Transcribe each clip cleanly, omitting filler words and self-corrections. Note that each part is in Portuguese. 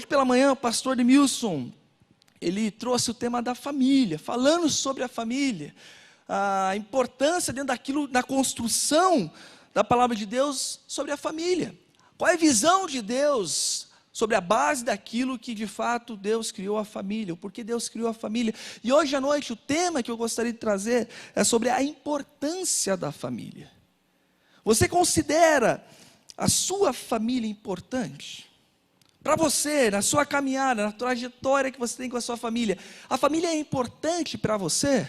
Hoje pela manhã, o pastor Demilson, ele trouxe o tema da família, falando sobre a família, a importância dentro daquilo, da construção da palavra de Deus sobre a família. Qual é a visão de Deus sobre a base daquilo que de fato Deus criou a família, o porquê Deus criou a família. E hoje à noite o tema que eu gostaria de trazer é sobre a importância da família. Você considera a sua família importante? Para você, na sua caminhada, na trajetória que você tem com a sua família, a família é importante para você?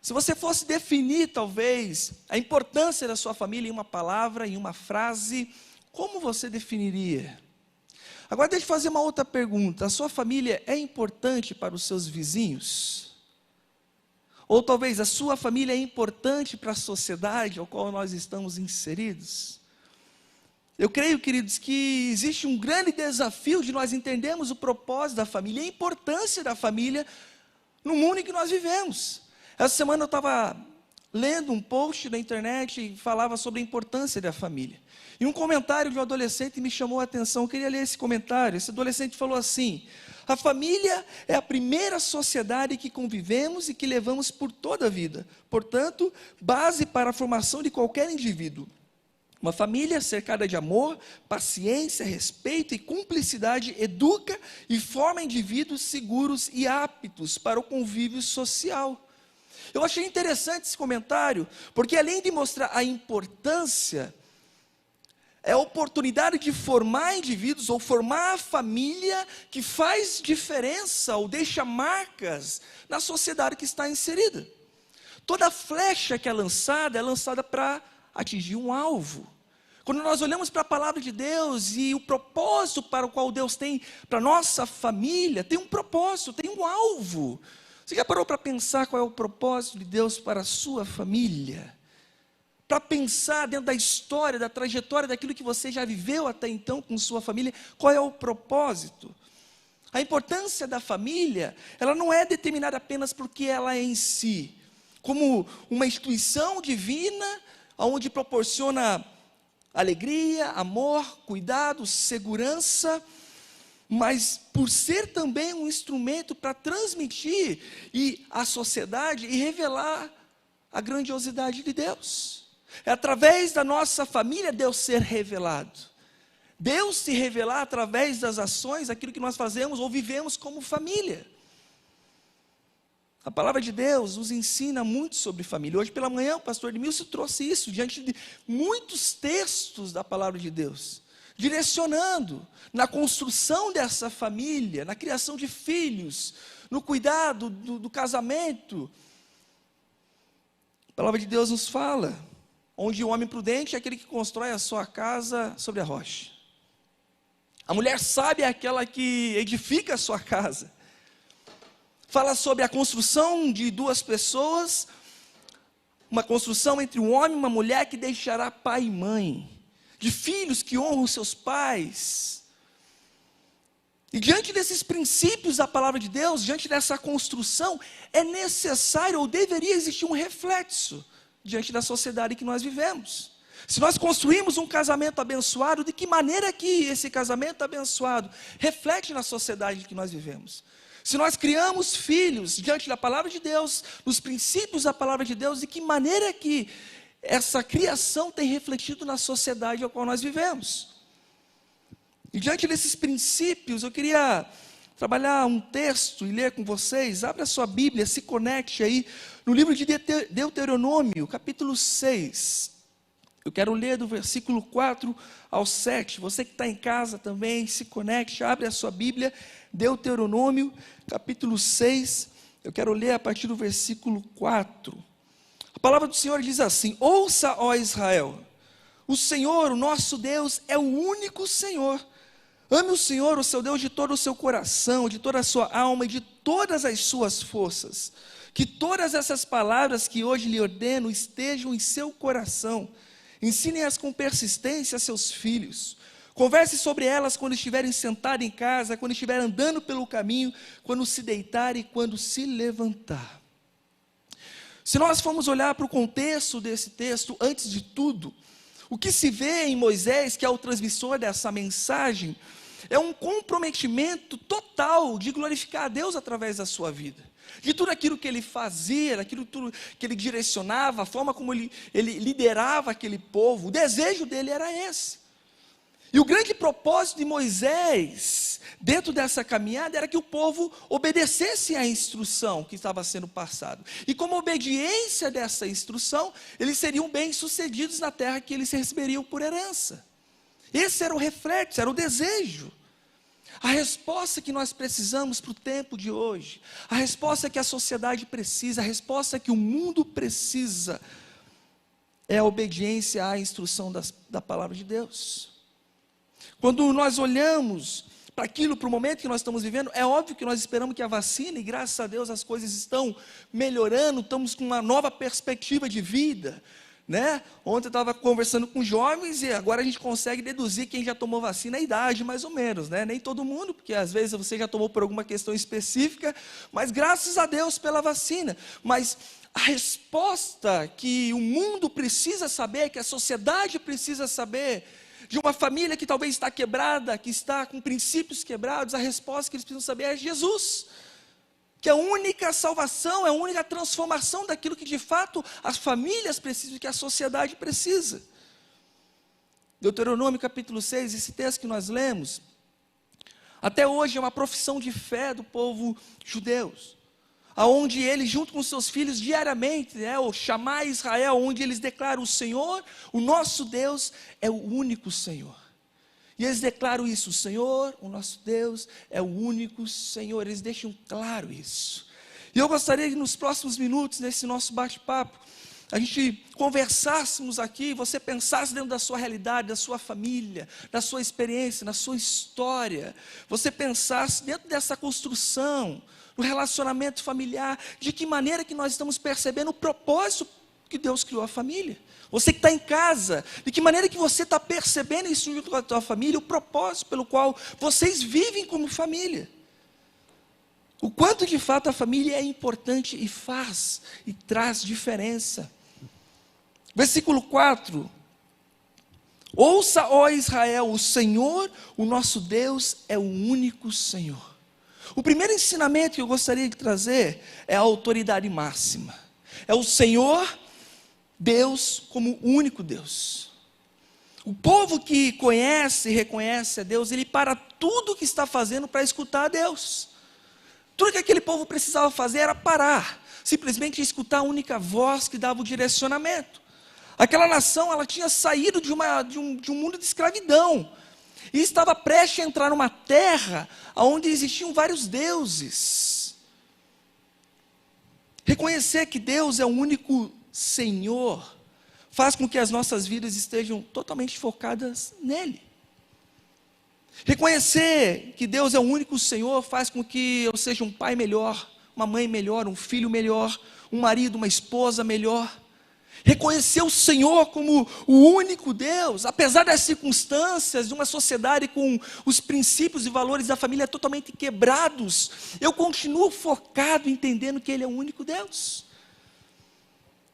Se você fosse definir, talvez, a importância da sua família em uma palavra, em uma frase, como você definiria? Agora deixa eu fazer uma outra pergunta. A sua família é importante para os seus vizinhos? Ou talvez a sua família é importante para a sociedade ao qual nós estamos inseridos? Eu creio, queridos, que existe um grande desafio de nós entendermos o propósito da família, a importância da família no mundo em que nós vivemos. Essa semana eu estava lendo um post na internet e falava sobre a importância da família. E um comentário de um adolescente me chamou a atenção, eu queria ler esse comentário. Esse adolescente falou assim: a família é a primeira sociedade que convivemos e que levamos por toda a vida. Portanto, base para a formação de qualquer indivíduo. Uma família cercada de amor, paciência, respeito e cumplicidade educa e forma indivíduos seguros e aptos para o convívio social. Eu achei interessante esse comentário, porque além de mostrar a importância, é a oportunidade de formar indivíduos ou formar a família que faz diferença ou deixa marcas na sociedade que está inserida. Toda flecha que é lançada para atingir um alvo. Quando nós olhamos para a palavra de Deus e o propósito para o qual Deus tem para a nossa família, tem um propósito, tem um alvo. Você já parou para pensar qual é o propósito de Deus para a sua família? Para pensar dentro da história, da trajetória, daquilo que você já viveu até então com sua família, qual é o propósito? A importância da família, ela não é determinada apenas porque ela é em si, como uma instituição divina, onde proporciona alegria, amor, cuidado, segurança, mas por ser também um instrumento para transmitir à sociedade e revelar a grandiosidade de Deus. É através da nossa família Deus ser revelado. Deus se revelar através das ações, aquilo que nós fazemos ou vivemos como família. A palavra de Deus nos ensina muito sobre família. Hoje pela manhã o pastor Demilson trouxe isso, diante de muitos textos da palavra de Deus, direcionando na construção dessa família, na criação de filhos, no cuidado do casamento. A palavra de Deus nos fala, onde o homem prudente é aquele que constrói a sua casa sobre a rocha. A mulher sábia é aquela que edifica a sua casa. Fala sobre a construção de duas pessoas, uma construção entre um homem e uma mulher que deixará pai e mãe, de filhos que honram seus pais. E diante desses princípios da palavra de Deus, diante dessa construção, é necessário ou deveria existir um reflexo diante da sociedade que nós vivemos. Se nós construímos um casamento abençoado, de que maneira que esse casamento abençoado reflete na sociedade que nós vivemos? Se nós criamos filhos diante da palavra de Deus, nos princípios da palavra de Deus, de que maneira que essa criação tem refletido na sociedade a qual nós vivemos? E diante desses princípios, eu queria trabalhar um texto e ler com vocês. Abra a sua Bíblia, se conecte aí no livro de Deuteronômio, capítulo 6. Eu quero ler do versículo 4 ao 7. Você que está em casa também, se conecte, abre a sua Bíblia, Deuteronômio, capítulo 6. Eu quero ler a partir do versículo 4. A palavra do Senhor diz assim: ouça, ó Israel, o Senhor, o nosso Deus, é o único Senhor. Ame o Senhor, o seu Deus, de todo o seu coração, de toda a sua alma e de todas as suas forças. Que todas essas palavras que hoje lhe ordeno estejam em seu coração. Ensinem-as com persistência a seus filhos. Converse sobre elas quando estiverem sentados em casa, quando estiverem andando pelo caminho, quando se deitar e quando se levantar. Se nós formos olhar para o contexto desse texto, antes de tudo, o que se vê em Moisés, que é o transmissor dessa mensagem, é um comprometimento total de glorificar a Deus através da sua vida. De tudo aquilo que ele fazia, aquilo tudo que ele direcionava, a forma como ele liderava aquele povo, o desejo dele era esse. E o grande propósito de Moisés, dentro dessa caminhada, era que o povo obedecesse à instrução que estava sendo passada. E como obediência dessa instrução, eles seriam bem-sucedidos na terra que eles receberiam por herança. Esse era o reflexo, era o desejo. A resposta que nós precisamos para o tempo de hoje, a resposta que a sociedade precisa, a resposta que o mundo precisa, é a obediência à instrução da palavra de Deus. Quando nós olhamos para aquilo, para o momento que nós estamos vivendo, é óbvio que nós esperamos que a vacina, e graças a Deus as coisas estão melhorando, estamos com uma nova perspectiva de vida, né? Ontem eu estava conversando com jovens e agora a gente consegue deduzir quem já tomou vacina, a idade mais ou menos, né? Nem todo mundo, porque às vezes você já tomou por alguma questão específica, mas graças a Deus pela vacina. Mas a resposta que o mundo precisa saber, que a sociedade precisa saber, de uma família que talvez está quebrada, que está com princípios quebrados, a resposta que eles precisam saber é Jesus. Que a única salvação, é a única transformação daquilo que de fato as famílias precisam, que a sociedade precisa. Deuteronômio capítulo 6, esse texto que nós lemos, até hoje é uma profissão de fé do povo judeu, aonde eles junto com seus filhos diariamente, o Chamar Israel, onde eles declaram: o Senhor, o nosso Deus, é o único Senhor. E eles declaram isso: o Senhor, o nosso Deus, é o único Senhor. Eles deixam claro isso. E eu gostaria que nos próximos minutos, nesse nosso bate-papo, a gente conversássemos aqui, você pensasse dentro da sua realidade, da sua família, da sua experiência, na sua história. Você pensasse dentro dessa construção, no relacionamento familiar, de que maneira que nós estamos percebendo o propósito que Deus criou a família. Você que está em casa, de que maneira que você está percebendo isso junto com a tua família, o propósito pelo qual vocês vivem como família. O quanto de fato a família é importante e faz, e traz diferença. Versículo 4. Ouça, ó Israel, o Senhor, o nosso Deus, é o único Senhor. O primeiro ensinamento que eu gostaria de trazer é a autoridade máxima. É o Senhor, Deus como o único Deus. O povo que conhece e reconhece a Deus, ele para tudo o que está fazendo para escutar a Deus. Tudo que aquele povo precisava fazer era parar, simplesmente escutar a única voz que dava o direcionamento. Aquela nação, ela tinha saído de um mundo de escravidão, e estava prestes a entrar numa terra onde existiam vários deuses. Reconhecer que Deus é o único Senhor faz com que as nossas vidas estejam totalmente focadas nele. Reconhecer que Deus é o único Senhor faz com que eu seja um pai melhor, uma mãe melhor, um filho melhor, um marido, uma esposa melhor. Reconhecer o Senhor como o único Deus, apesar das circunstâncias de uma sociedade com os princípios e valores da família totalmente quebrados, eu continuo focado entendendo que Ele é o único Deus.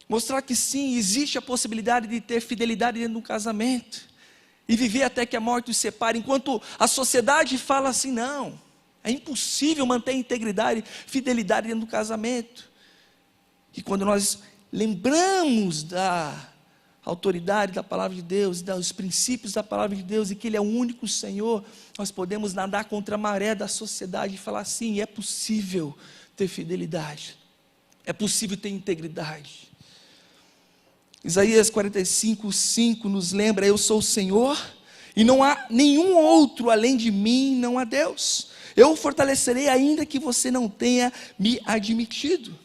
Mostrar que sim, existe a possibilidade de ter fidelidade dentro de um casamento e viver até que a morte os separe, enquanto a sociedade fala assim: não, é impossível manter integridade, fidelidade dentro do casamento. E quando nós lembramos da autoridade da palavra de Deus, dos princípios da palavra de Deus, e que Ele é o único Senhor, nós podemos nadar contra a maré da sociedade e falar assim: é possível ter fidelidade, é possível ter integridade. Isaías 45:5 nos lembra: eu sou o Senhor, e não há nenhum outro além de mim, não há Deus. Eu o fortalecerei ainda que você não tenha me admitido.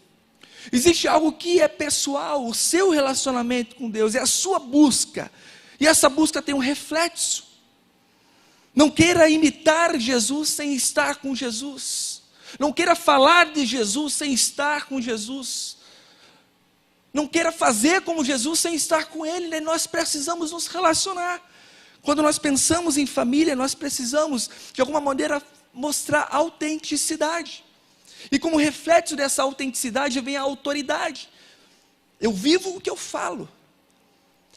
Existe algo que é pessoal, o seu relacionamento com Deus, é a sua busca, e essa busca tem um reflexo. Não queira imitar Jesus sem estar com Jesus, não queira falar de Jesus sem estar com Jesus, não queira fazer como Jesus sem estar com Ele, né? Nós precisamos nos relacionar. Quando nós pensamos em família, nós precisamos de alguma maneira mostrar autenticidade. E como reflexo dessa autenticidade vem a autoridade. Eu vivo o que eu falo.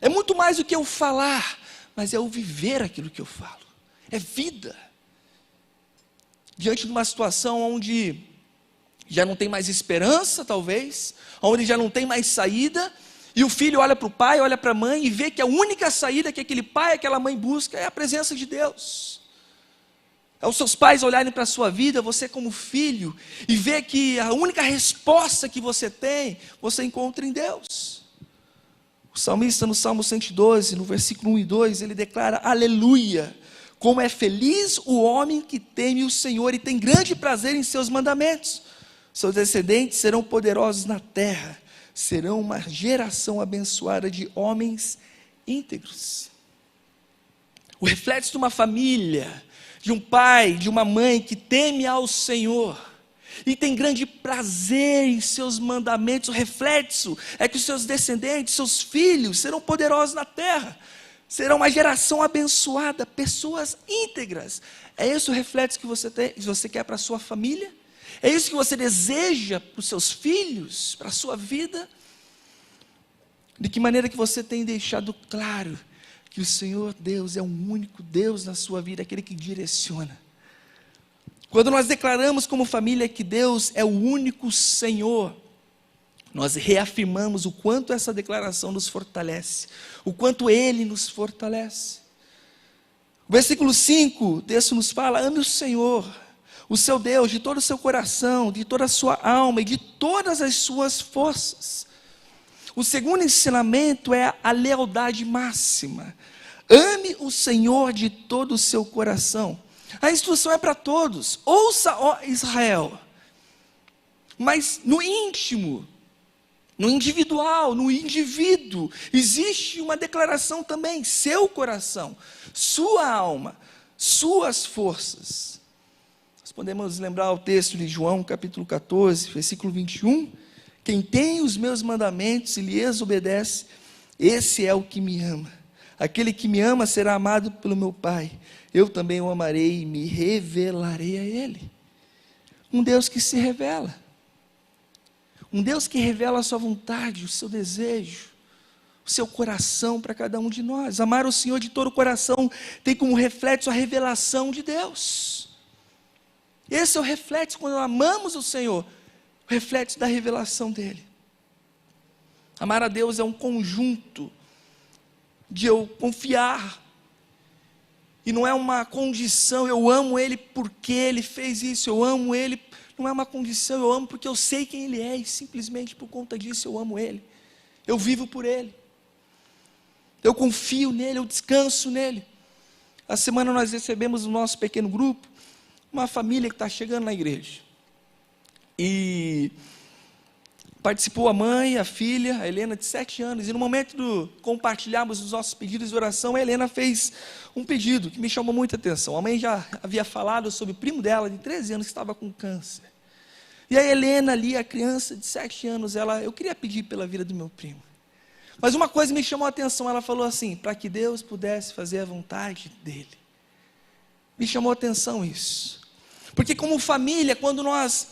É muito mais do que eu falar, mas é o viver aquilo que eu falo. É vida. diante de uma situação onde já não tem mais esperança, talvez, onde já não tem mais saída, e o filho olha para o pai, olha para a mãe e vê que a única saída que aquele pai, aquela mãe busca é a presença de Deus. É os seus pais olharem para a sua vida, você como filho, e ver que a única resposta que você tem, você encontra em Deus. O salmista no Salmo 112, no versículo 1 e 2, ele declara: aleluia, como é feliz o homem que teme o Senhor e tem grande prazer em seus mandamentos. Seus descendentes serão poderosos na terra, serão uma geração abençoada de homens íntegros. O reflexo de uma família, de um pai, de uma mãe que teme ao Senhor e tem grande prazer em seus mandamentos, o reflexo é que os seus descendentes, seus filhos, serão poderosos na terra, serão uma geração abençoada, pessoas íntegras. É esse o reflexo que você tem, que você quer para a sua família? É isso que você deseja para os seus filhos, para a sua vida? De que maneira que você tem deixado claro que o Senhor Deus é o único Deus na sua vida, aquele que direciona? Quando nós declaramos como família que Deus é o único Senhor, nós reafirmamos o quanto essa declaração nos fortalece, o quanto Ele nos fortalece. O versículo 5, o texto nos fala: ame o Senhor, o seu Deus, de todo o seu coração, de toda a sua alma e de todas as suas forças. O segundo ensinamento é a lealdade máxima. Ame o Senhor de todo o seu coração. A instrução é para todos. Ouça, ó Israel. Mas no íntimo, no individual, no indivíduo, existe uma declaração também: seu coração, sua alma, suas forças. Nós podemos lembrar o texto de João, capítulo 14, versículo 21. Quem tem os meus mandamentos e lhes obedece, esse é o que me ama. Aquele que me ama será amado pelo meu Pai. Eu também o amarei e me revelarei a Ele. Um Deus que se revela. Um Deus que revela a sua vontade, o seu desejo, o seu coração para cada um de nós. Amar o Senhor de todo o coração tem como reflexo a revelação de Deus. Esse é o reflexo quando amamos o Senhor, o reflexo da revelação dEle. Amar a Deus é um conjunto de eu confiar, e não é uma condição. Eu amo Ele porque Ele fez isso, eu amo Ele, não é uma condição. Eu amo porque eu sei quem Ele é, e simplesmente por conta disso eu amo Ele, eu vivo por Ele, eu confio nele, eu descanso nele. A semana nós recebemos no nosso pequeno grupo uma família que está chegando na igreja, e participou a mãe, a filha, a Helena, de 7 anos, e no momento de compartilharmos os nossos pedidos de oração, a Helena fez um pedido que me chamou muita atenção. A mãe já havia falado sobre o primo dela, de 13 anos, que estava com câncer, e a Helena ali, a criança de 7 anos, eu queria pedir pela vida do meu primo, mas uma coisa me chamou a atenção. Ela falou assim: para que Deus pudesse fazer a vontade dEle. Me chamou a atenção isso, porque como família, quando nós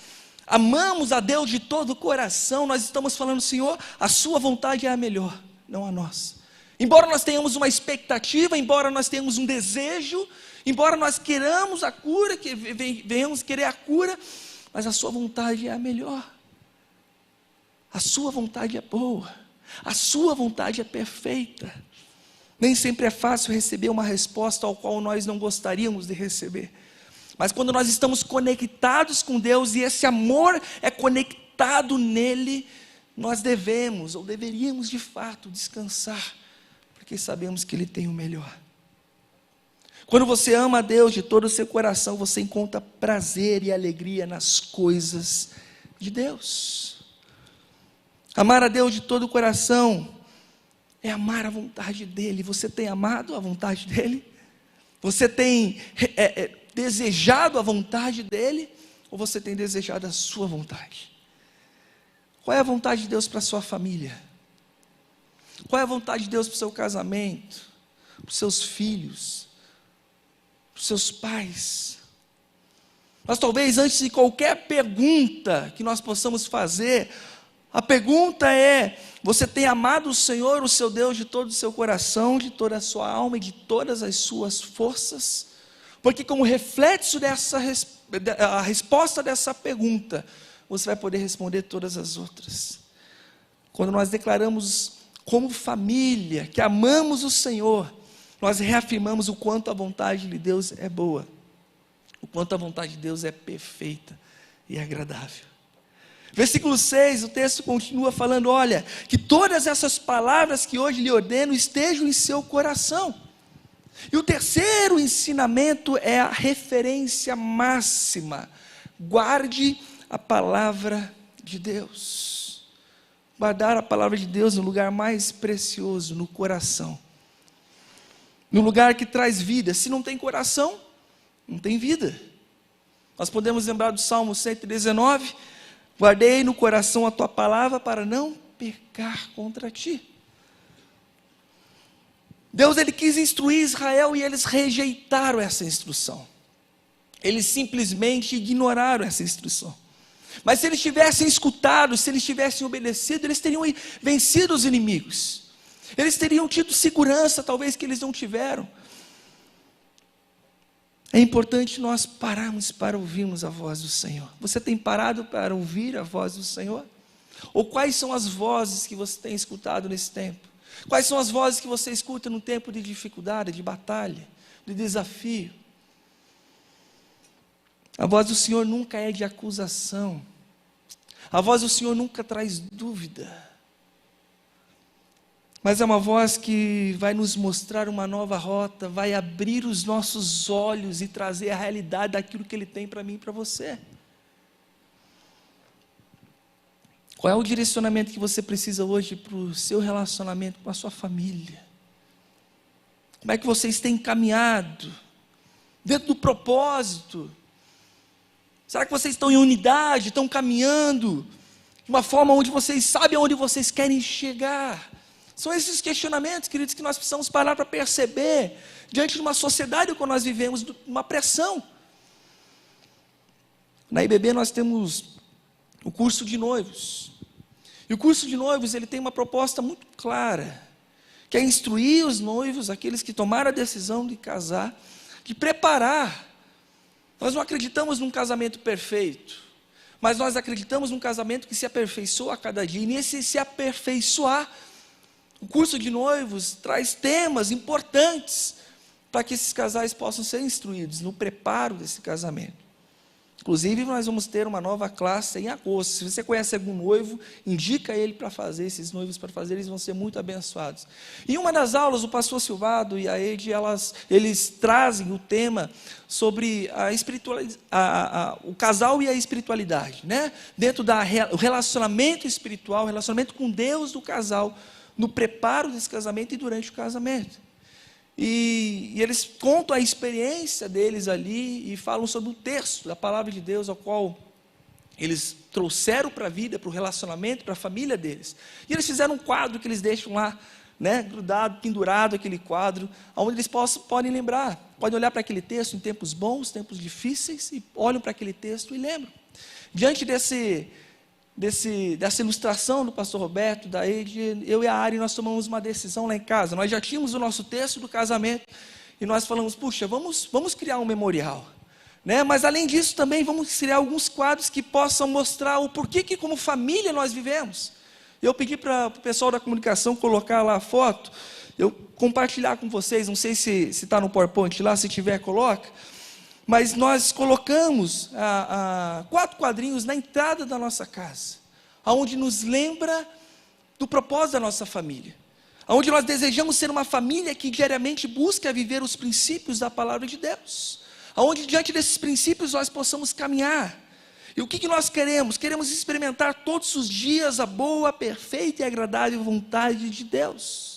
amamos a Deus de todo o coração, nós estamos falando: Senhor, a sua vontade é a melhor, não a nossa. Embora nós tenhamos uma expectativa, embora nós tenhamos um desejo, embora nós queiramos a cura, que venhamos querer a cura, mas a sua vontade é a melhor. A sua vontade é boa, a sua vontade é perfeita. Nem sempre é fácil receber uma resposta ao qual nós não gostaríamos de receber, mas quando nós estamos conectados com Deus, e esse amor é conectado nele, nós devemos, ou deveríamos de fato, descansar, porque sabemos que Ele tem o melhor. Quando você ama a Deus de todo o seu coração, você encontra prazer e alegria nas coisas de Deus. Amar a Deus de todo o coração é amar a vontade dEle. Você tem amado a vontade dEle? Você tem desejado a vontade dEle, ou você tem desejado a sua vontade? Qual é a vontade de Deus para a sua família? Qual é a vontade de Deus para o seu casamento, para os seus filhos, para os seus pais? Mas talvez antes de qualquer pergunta que nós possamos fazer, a pergunta é: você tem amado o Senhor, o seu Deus, de todo o seu coração, de toda a sua alma e de todas as suas forças? Porque como reflexo a resposta dessa pergunta, você vai poder responder todas as outras. Quando nós declaramos como família, que amamos o Senhor, nós reafirmamos o quanto a vontade de Deus é boa, o quanto a vontade de Deus é perfeita e agradável. Versículo 6, o texto continua falando, olha, que todas essas palavras que hoje lhe ordeno estejam em seu coração. E o terceiro ensinamento é a referência máxima. Guarde a palavra de Deus. Guardar a palavra de Deus no lugar mais precioso, no coração. No lugar que traz vida. Se não tem coração, não tem vida. Nós podemos lembrar do Salmo 119, guardei no coração a tua palavra para não pecar contra ti. Deus, ele quis instruir Israel e eles rejeitaram essa instrução. Eles simplesmente ignoraram essa instrução. Mas se eles tivessem escutado, se eles tivessem obedecido, eles teriam vencido os inimigos. Eles teriam tido segurança, talvez, que eles não tiveram. É importante nós pararmos para ouvirmos a voz do Senhor. Você tem parado para ouvir a voz do Senhor? Ou quais são as vozes que você tem escutado nesse tempo? Quais são as vozes que você escuta no tempo de dificuldade, de batalha, de desafio? A voz do Senhor nunca é de acusação. A voz do Senhor nunca traz dúvida. Mas é uma voz que vai nos mostrar uma nova rota, vai abrir os nossos olhos e trazer a realidade daquilo que Ele tem para mim e para você. Qual é o direcionamento que você precisa hoje para o seu relacionamento com a sua família? Como é que vocês têm caminhado? Dentro do propósito? Será que vocês estão em unidade, estão caminhando de uma forma onde vocês sabem aonde vocês querem chegar? São esses questionamentos, queridos, que nós precisamos parar para perceber diante de uma sociedade quando nós vivemos uma pressão. Na IBB nós temos o curso de noivos. E o curso de noivos, ele tem uma proposta muito clara, que é instruir os noivos, aqueles que tomaram a decisão de casar, de preparar. Nós não acreditamos num casamento perfeito, mas nós acreditamos num casamento que se aperfeiçoa a cada dia. E nesse se aperfeiçoar, o curso de noivos traz temas importantes para que esses casais possam ser instruídos no preparo desse casamento. Inclusive, nós vamos ter uma nova classe em agosto. Se você conhece algum noivo, indica ele para fazer, esses noivos para fazer, eles vão ser muito abençoados. Em uma das aulas, o pastor Silvado e a Eide, eles trazem o tema sobre o casal e a espiritualidade, né? Dentro do relacionamento espiritual, relacionamento com Deus do casal, no preparo desse casamento e durante o casamento. E eles contam a experiência deles ali e falam sobre o texto da palavra de Deus ao qual eles trouxeram para a vida, para o relacionamento, para a família deles. E eles fizeram um quadro que eles deixam lá, né, grudado, pendurado, aquele quadro, onde eles podem lembrar, podem olhar para aquele texto em tempos bons, tempos difíceis, e olham para aquele texto e lembram. Diante dessa ilustração do pastor Roberto, da Eide, eu e a Ari, nós tomamos uma decisão lá em casa. Nós já tínhamos o nosso texto do casamento e nós falamos, puxa, vamos criar um memorial, né? Mas além disso também vamos criar alguns quadros que possam mostrar o porquê que como família nós vivemos. Eu pedi para o pessoal da comunicação colocar lá a foto, eu compartilhar com vocês, não sei se está no PowerPoint lá, se tiver coloca. Mas nós colocamos 4 quadrinhos na entrada da nossa casa, onde nos lembra do propósito da nossa família, onde nós desejamos ser uma família que diariamente busca viver os princípios da palavra de Deus, onde diante desses princípios nós possamos caminhar. E o que nós queremos? Queremos experimentar todos os dias a boa, perfeita e agradável vontade de Deus.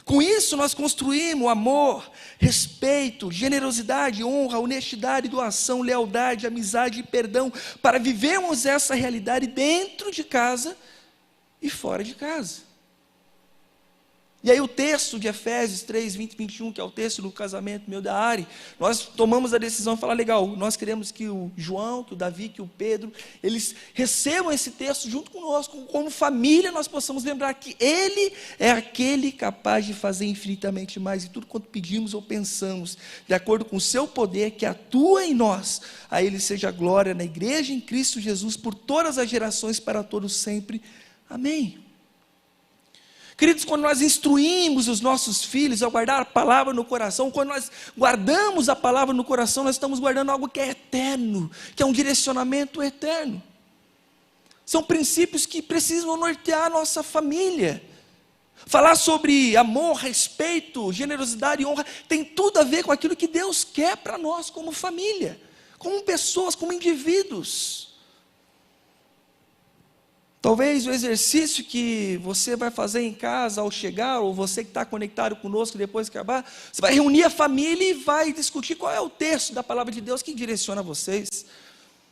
Com isso nós construímos amor, respeito, generosidade, honra, honestidade, doação, lealdade, amizade e perdão, para vivermos essa realidade dentro de casa e fora de casa. E aí o texto de Efésios 3, 20 e 21, que é o texto do casamento meu da Ari, nós tomamos a decisão de falar, legal, nós queremos que o João, que o Davi, que o Pedro, eles recebam esse texto junto conosco, como família nós possamos lembrar que Ele é aquele capaz de fazer infinitamente mais de tudo quanto pedimos ou pensamos, de acordo com o seu poder que atua em nós. A Ele seja a glória na igreja em Cristo Jesus, por todas as gerações, para todos sempre. Amém. Queridos, quando nós instruímos os nossos filhos a guardar a palavra no coração, quando nós guardamos a palavra no coração, nós estamos guardando algo que é eterno, que é um direcionamento eterno. São princípios que precisam nortear a nossa família. Falar sobre amor, respeito, generosidade e honra, tem tudo a ver com aquilo que Deus quer para nós como família, como pessoas, como indivíduos. Talvez o exercício que você vai fazer em casa ao chegar, ou você que está conectado conosco depois que acabar, você vai reunir a família e vai discutir qual é o texto da palavra de Deus que direciona vocês.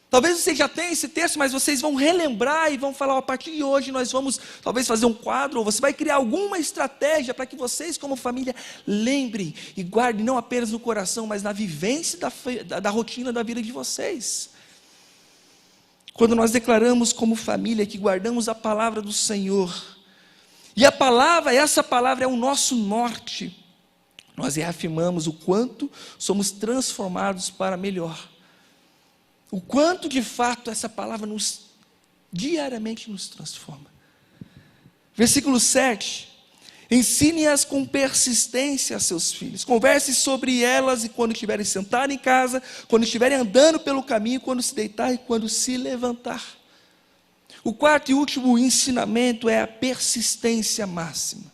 Talvez vocês já tenham esse texto, mas vocês vão relembrar e vão falar, a partir de hoje nós vamos talvez fazer um quadro, ou você vai criar alguma estratégia para que vocês como família lembrem e guardem não apenas no coração, mas na vivência da rotina da vida de vocês. Quando nós declaramos como família que guardamos a palavra do Senhor, e essa palavra é o nosso norte, nós reafirmamos o quanto somos transformados para melhor, o quanto de fato essa palavra diariamente nos transforma. Versículo 7, ensine-as com persistência a seus filhos, converse sobre elas e quando estiverem sentados em casa, quando estiverem andando pelo caminho, quando se deitar e quando se levantar. O quarto e último ensinamento é a persistência máxima.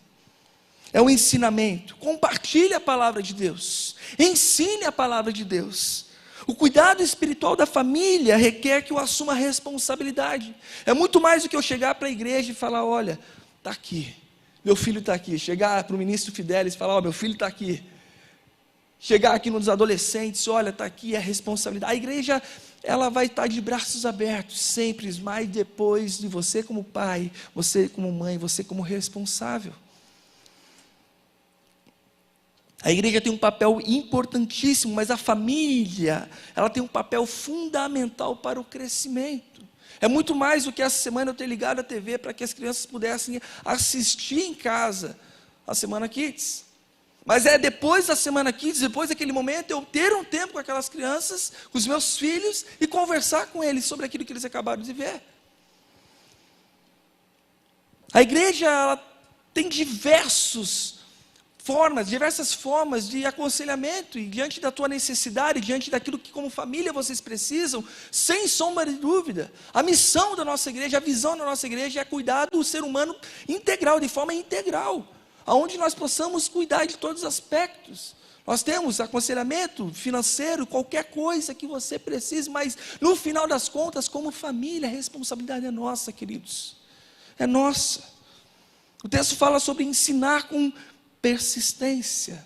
É um ensinamento, compartilhe a palavra de Deus, ensine a palavra de Deus. O cuidado espiritual da família requer que eu assuma a responsabilidade. É muito mais do que eu chegar para a igreja e falar, olha, está aqui. Meu filho está aqui. Chegar para o ministro Fidelis e falar, meu filho está aqui. Chegar aqui nos adolescentes, olha, está aqui a responsabilidade. A igreja, ela vai estar de braços abertos, sempre, mas depois de você como pai, você como mãe, você como responsável. A igreja tem um papel importantíssimo, mas a família, ela tem um papel fundamental para o crescimento. É muito mais do que essa semana eu ter ligado a TV para que as crianças pudessem assistir em casa a Semana Kids. Mas é depois da Semana Kids, depois daquele momento, eu ter um tempo com aquelas crianças, com os meus filhos, e conversar com eles sobre aquilo que eles acabaram de ver. A igreja, ela tem diversas formas de aconselhamento, e diante da tua necessidade, diante daquilo que como família vocês precisam, sem sombra de dúvida, a missão da nossa igreja, a visão da nossa igreja é cuidar do ser humano integral, de forma integral, aonde nós possamos cuidar de todos os aspectos. Nós temos aconselhamento financeiro, qualquer coisa que você precise, mas no final das contas, como família, a responsabilidade é nossa, queridos, é nossa. O texto fala sobre ensinar com persistência.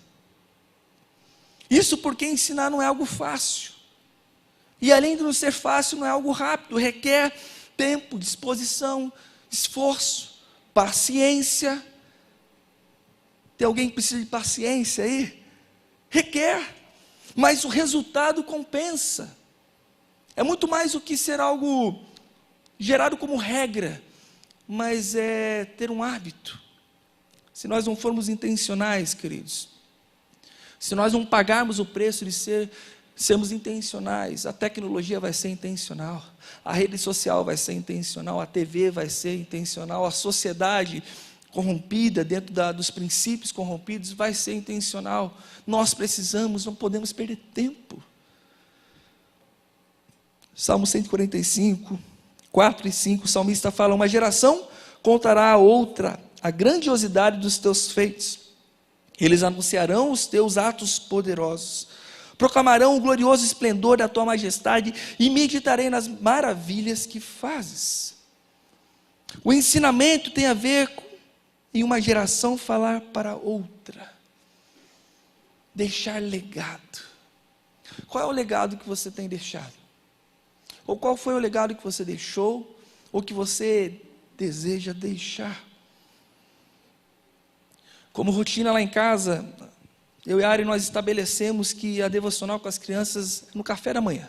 Isso porque ensinar não é algo fácil. E além de não ser fácil, não é algo rápido. Requer tempo, disposição, esforço, paciência. Tem alguém que precisa de paciência aí? Requer. Mas o resultado compensa. É muito mais do que ser algo gerado como regra, mas é ter um hábito. Se nós não formos intencionais, queridos, se nós não pagarmos o preço de sermos intencionais, a tecnologia vai ser intencional, a rede social vai ser intencional, a TV vai ser intencional, a sociedade corrompida, dentro dos princípios corrompidos, vai ser intencional. Nós precisamos, não podemos perder tempo. Salmo 145, 4 e 5, o salmista fala, uma geração contará a outra a grandiosidade dos teus feitos, eles anunciarão os teus atos poderosos, proclamarão o glorioso esplendor da tua majestade e meditarei nas maravilhas que fazes. O ensinamento tem a ver com em uma geração falar para outra, deixar legado. Qual é o legado que você tem deixado? Ou qual foi o legado que você deixou, ou que você deseja deixar? Como rotina lá em casa, eu e a Ari, nós estabelecemos que a devocional com as crianças no café da manhã.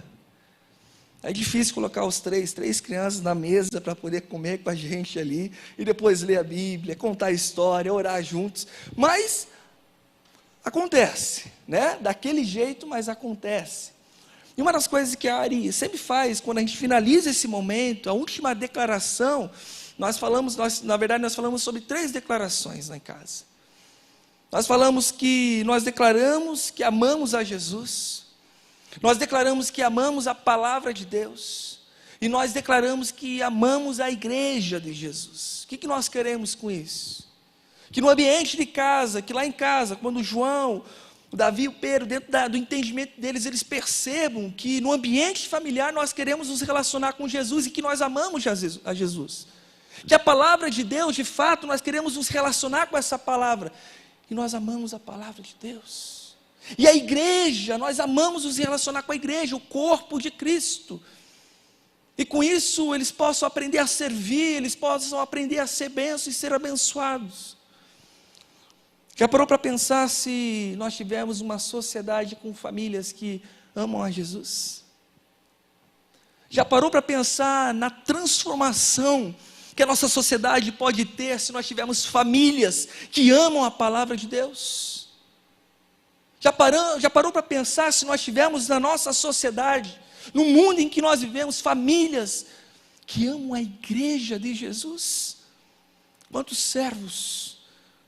É difícil colocar os três crianças na mesa para poder comer com a gente ali, e depois ler a Bíblia, contar a história, orar juntos, mas acontece, né? Daquele jeito, mas acontece. E uma das coisas que a Ari sempre faz, quando a gente finaliza esse momento, a última declaração, nós falamos sobre 3 declarações lá em casa. Nós declaramos que amamos a Jesus, nós declaramos que amamos a palavra de Deus, e nós declaramos que amamos a igreja de Jesus. O que nós queremos com isso? Que no ambiente de casa, que lá em casa, quando o João, o Davi e o Pedro, dentro do entendimento deles, eles percebam que no ambiente familiar nós queremos nos relacionar com Jesus e que nós amamos a Jesus. Que a palavra de Deus, de fato, nós queremos nos relacionar com essa palavra. E nós amamos a palavra de Deus. E a igreja, nós amamos nos relacionar com a igreja, o corpo de Cristo. E com isso eles possam aprender a servir, eles possam aprender a ser bênçãos e ser abençoados. Já parou para pensar se nós tivermos uma sociedade com famílias que amam a Jesus? Já parou para pensar na transformação que a nossa sociedade pode ter se nós tivermos famílias que amam a palavra de Deus? Já parou para pensar se nós tivermos na nossa sociedade, no mundo em que nós vivemos, famílias que amam a igreja de Jesus? Quantos servos,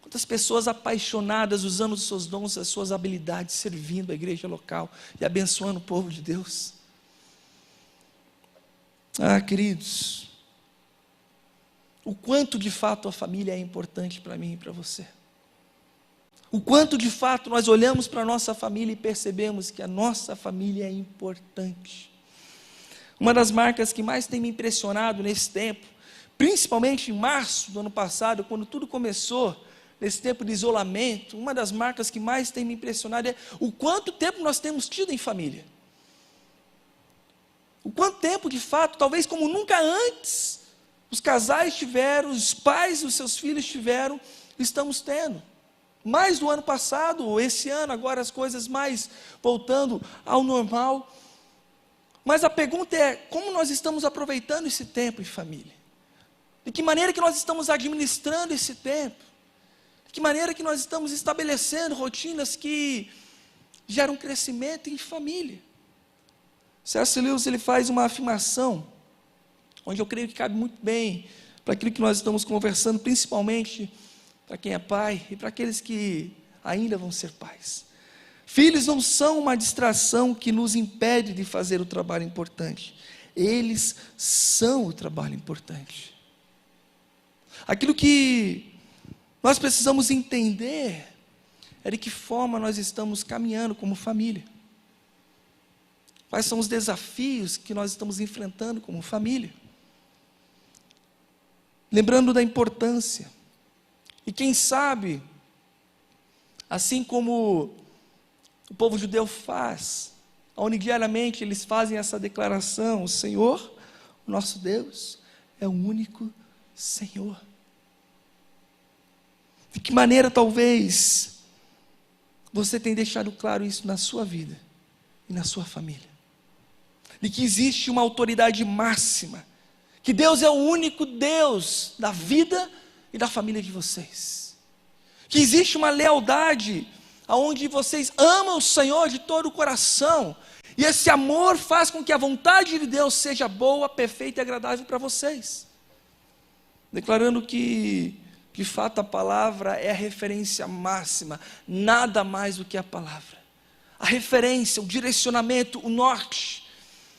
quantas pessoas apaixonadas, usando os seus dons, as suas habilidades, servindo a igreja local e abençoando o povo de Deus. Queridos, o quanto de fato a família é importante para mim e para você. O quanto de fato nós olhamos para a nossa família e percebemos que a nossa família é importante. Uma das marcas que mais tem me impressionado nesse tempo, principalmente em março do ano passado, quando tudo começou, nesse tempo de isolamento, uma das marcas que mais tem me impressionado é o quanto tempo nós temos tido em família. O quanto tempo, de fato, talvez como nunca antes, os casais tiveram, os pais dos seus filhos tiveram, estamos tendo. Mais do ano passado, esse ano, agora as coisas mais voltando ao normal. Mas a pergunta é, como nós estamos aproveitando esse tempo em família? De que maneira que nós estamos administrando esse tempo? De que maneira que nós estamos estabelecendo rotinas que geram crescimento em família? C.S. Lewis, ele faz uma afirmação, onde eu creio que cabe muito bem para aquilo que nós estamos conversando, principalmente para quem é pai e para aqueles que ainda vão ser pais. Filhos não são uma distração que nos impede de fazer o trabalho importante. Eles são o trabalho importante. Aquilo que nós precisamos entender é de que forma nós estamos caminhando como família. Quais são os desafios que nós estamos enfrentando como família? Lembrando da importância. E quem sabe, assim como o povo judeu faz, onde diariamente eles fazem essa declaração: o Senhor, o nosso Deus, é o único Senhor. De que maneira talvez você tem deixado claro isso na sua vida e na sua família? De que existe uma autoridade máxima, que Deus é o único Deus da vida e da família de vocês, que existe uma lealdade, onde vocês amam o Senhor de todo o coração, e esse amor faz com que a vontade de Deus seja boa, perfeita e agradável para vocês, declarando que, de fato, a palavra é a referência máxima, nada mais do que a palavra, a referência, o direcionamento, o norte,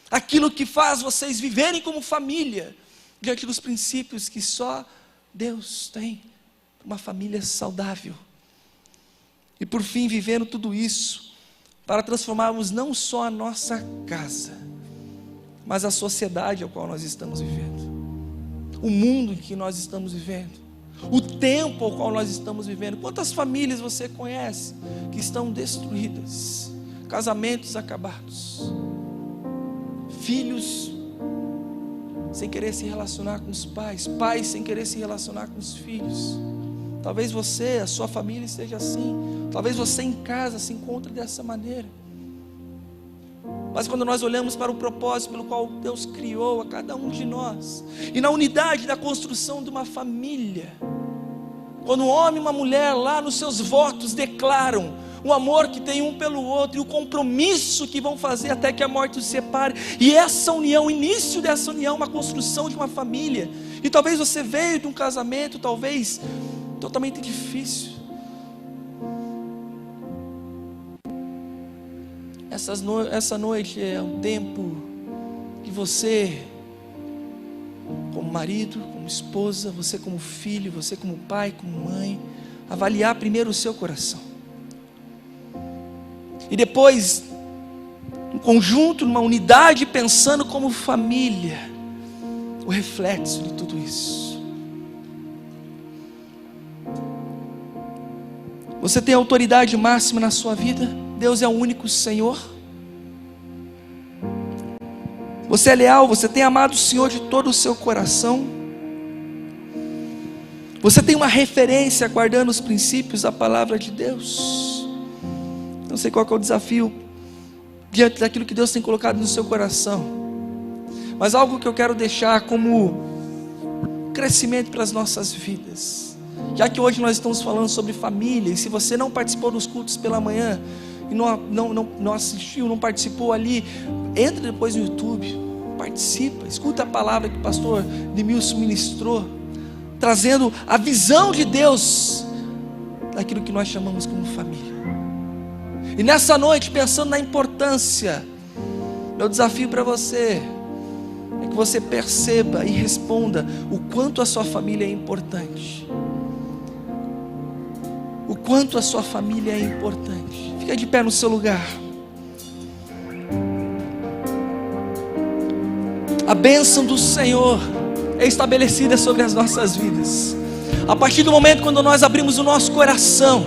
aquilo que faz vocês viverem como família, diante dos princípios que só Deus tem, uma família saudável. E por fim, vivendo tudo isso, para transformarmos não só a nossa casa, mas a sociedade ao qual nós estamos vivendo, o mundo em que nós estamos vivendo, o tempo ao qual nós estamos vivendo. Quantas famílias você conhece que estão destruídas, casamentos acabados, filhos sem querer se relacionar com os pais, pais sem querer se relacionar com os filhos, Talvez você, a sua família esteja assim. Talvez você em casa se encontre dessa maneira. Mas quando nós olhamos para o propósito pelo qual Deus criou a cada um de nós, e na unidade da construção de uma família, quando um homem e uma mulher lá nos seus votos declaram o amor que tem um pelo outro e o compromisso que vão fazer até que a morte os separe, e essa união, o início dessa união, uma construção de uma família. E talvez você veio de um casamento, talvez totalmente difícil. Essa noite é um tempo que você, como marido, como esposa, você como filho, você como pai, como mãe, avaliar primeiro o seu coração. E depois, em conjunto, numa unidade, pensando como família, o reflexo de tudo isso. Você tem autoridade máxima na sua vida? Deus é o único Senhor? Você é leal? Você tem amado o Senhor de todo o seu coração? Você tem uma referência guardando os princípios da palavra de Deus? Não sei qual que é o desafio diante daquilo que Deus tem colocado no seu coração, mas algo que eu quero deixar como crescimento para as nossas vidas, já que hoje nós estamos falando sobre família. E se você não participou dos cultos pela manhã e não assistiu, não participou ali, entra depois no YouTube, participa, escuta a palavra que o pastor Demilson ministrou, trazendo a visão de Deus daquilo que nós chamamos como família. E nessa noite, pensando na importância, meu desafio para você é que você perceba e responda o quanto a sua família é importante. O quanto a sua família é importante. Fica de pé no seu lugar. A bênção do Senhor é estabelecida sobre as nossas vidas. A partir do momento quando nós abrimos o nosso coração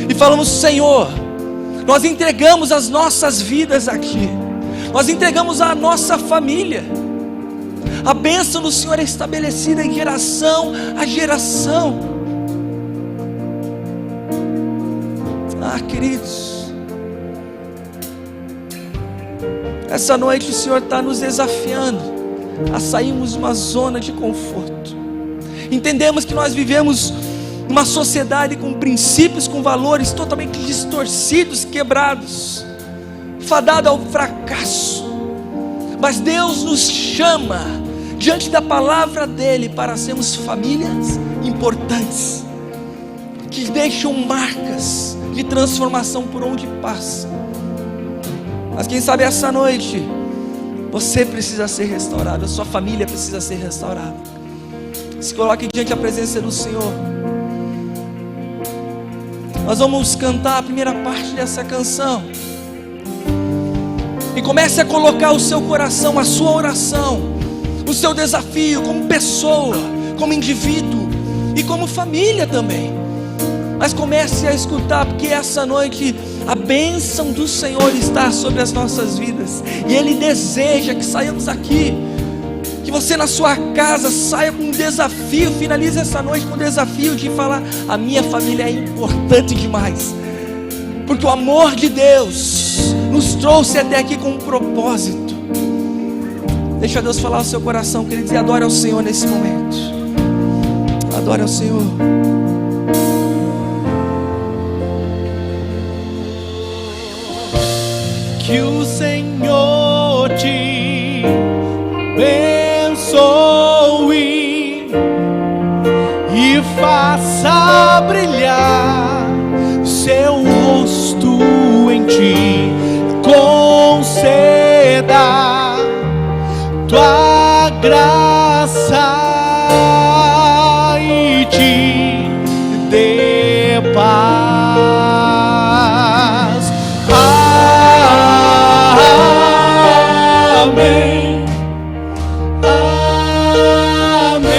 e falamos: Senhor, nós entregamos as nossas vidas aqui, nós entregamos a nossa família. A bênção do Senhor é estabelecida em geração a geração. Queridos, essa noite o Senhor está nos desafiando a sairmos de uma zona de conforto. Entendemos que nós vivemos uma sociedade com princípios, com valores totalmente distorcidos, quebrados, fadado ao fracasso. Mas Deus nos chama diante da palavra dele para sermos famílias importantes, que deixam marcas de transformação por onde passa. Mas quem sabe essa noite você precisa ser restaurado, a sua família precisa ser restaurada. Se coloque diante da presença do Senhor. Nós vamos cantar a primeira parte dessa canção, e comece a colocar o seu coração, a sua oração, o seu desafio como pessoa, como indivíduo e como família também. Mas comece a escutar, porque essa noite a bênção do Senhor está sobre as nossas vidas, e Ele deseja que saiamos aqui, que você na sua casa saia com um desafio, finalize essa noite com um desafio de falar: a minha família é importante demais, porque o amor de Deus nos trouxe até aqui com um propósito. Deixa Deus falar ao seu coração, queridos, e adore ao Senhor nesse momento. Adore ao Senhor. Que o Senhor te abençoe e faça brilhar seu rosto em ti, conceda tua graça e te dê paz. Amém, amém,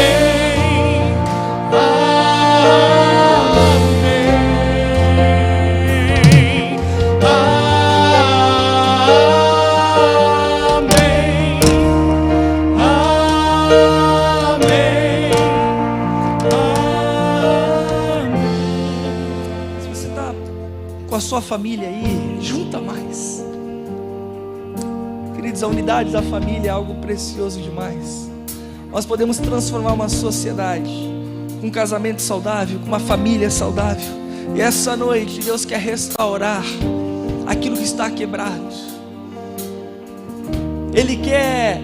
amém, amém, amém, amém. família aí, junta mais. Queridos, a unidade da família é algo precioso demais. Nós podemos transformar uma sociedade com um casamento saudável, com uma família saudável. E essa noite Deus quer restaurar aquilo que está quebrado. Ele quer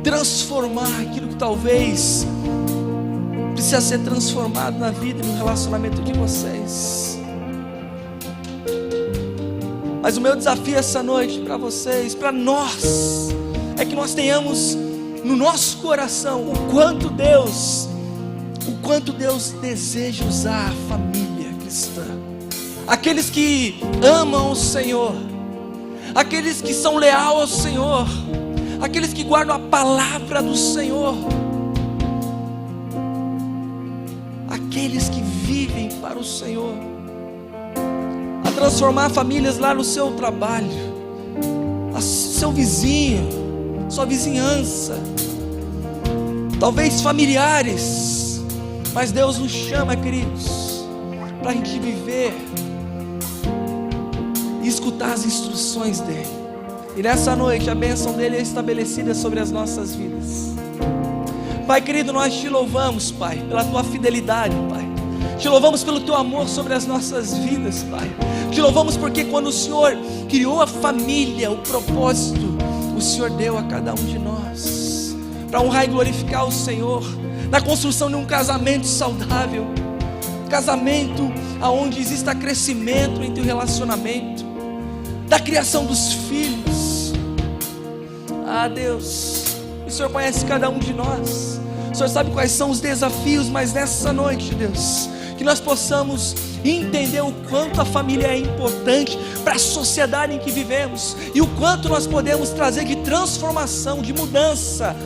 transformar aquilo que talvez precisa ser transformado na vida e no relacionamento de vocês. Mas o meu desafio essa noite para vocês, para nós, é que nós tenhamos no nosso coração o quanto Deus deseja usar a família cristã. Aqueles que amam o Senhor, aqueles que são leais ao Senhor, aqueles que guardam a palavra do Senhor, aqueles que vivem para o Senhor, a transformar famílias lá no seu trabalho, seu vizinho, sua vizinhança, talvez familiares, mas Deus nos chama, queridos, para a gente viver e escutar as instruções dEle. E nessa noite a bênção dEle é estabelecida sobre as nossas vidas. Pai querido, nós te louvamos, Pai, pela tua fidelidade, Pai. Te louvamos pelo teu amor sobre as nossas vidas, Pai. Te louvamos porque quando o Senhor criou a família, o propósito, o Senhor deu a cada um de nós, para honrar e glorificar o Senhor, na construção de um casamento saudável, casamento onde exista crescimento entre o relacionamento, da criação dos filhos. Ah, Deus, o Senhor conhece cada um de nós, o Senhor sabe quais são os desafios, mas nessa noite, Deus, que nós possamos entender o quanto a família é importante para a sociedade em que vivemos, e o quanto nós podemos trazer de transformação, de mudança,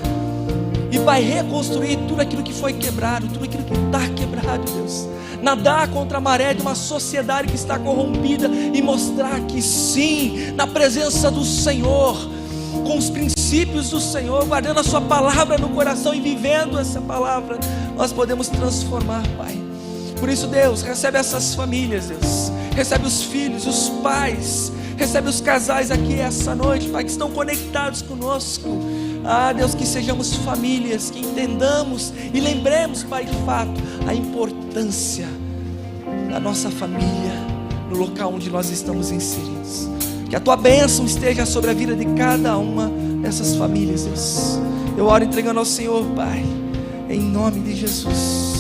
e vai reconstruir tudo aquilo que foi quebrado, tudo aquilo que está quebrado, Deus. Nadar contra a maré de uma sociedade que está corrompida e mostrar que sim, na presença do Senhor, com os princípios do Senhor, guardando a sua palavra no coração e vivendo essa palavra, nós podemos transformar, Pai. Por isso, Deus, recebe essas famílias, Deus, recebe os filhos, os pais, recebe os casais aqui essa noite, Pai, que estão conectados conosco. Ah, Deus, que sejamos famílias, que entendamos e lembremos, Pai, de fato, a importância da nossa família no local onde nós estamos inseridos. Que a tua bênção esteja sobre a vida de cada uma dessas famílias, Deus. Eu oro entregando ao Senhor, Pai, em nome de Jesus.